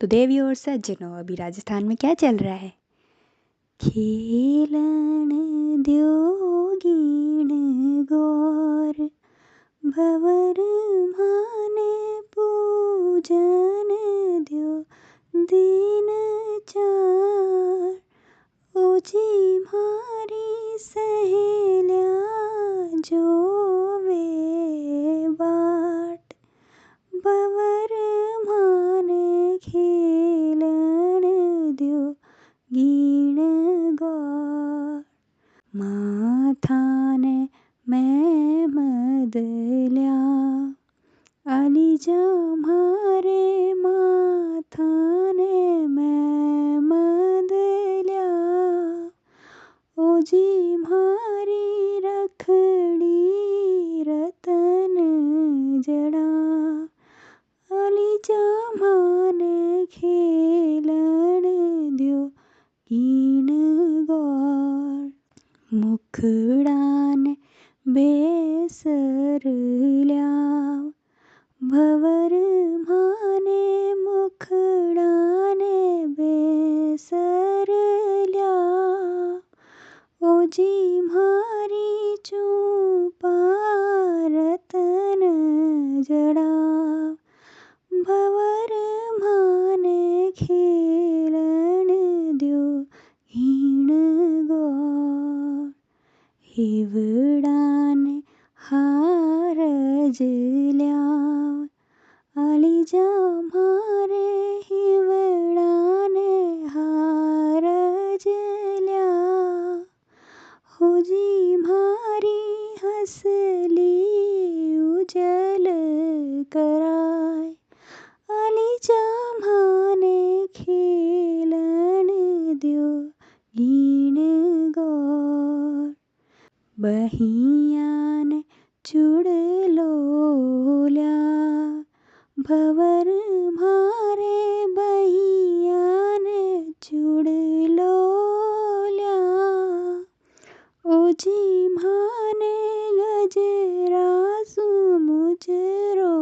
तो देवी और सज्जनों, अभी राजस्थान में क्या चल रहा है? खेलन द्यो गीण गौर, भंवर माने पूजन द्यो दीन चार। ओजी मारी सहेल्या जोवे बाट, भंवर माने खेलन द्यो गीण गौर। माथाने मैं मदल्या, आलीजा मारे माथाने मैं मदल्या। ओजी मारी रखड़ी रतन जड़ा, आलीजा माने खेलन द्यो गीण गौर। मुखड़ाने बेसर ल्याव, भंवर माने मुखड़ाने बेसर ल्याव। ओजी मारी चूपा रतन जड़ा, भंवर माने खेलन द्यो गीण गौर। हिवड़ाने हारज ल्याव, आलीजा मारे हिवड़ाने हारज ल्याव। होजी मारी हंसली उजल कराय, आलीजा माने खेलन द्यो गीण गौर। बहियाने चूड़लो ल्याव, भंवर मारे बहियाने चूड़लो ल्याव। ओजी माने गजरा सुमुजरो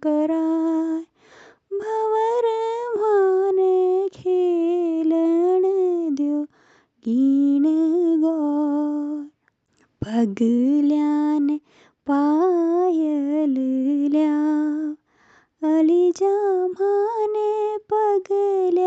कराय, भंवर माने खेलन द्यो गीण गौर। पगल्याने पायल ल्याव, आलीजा माने पगल्याने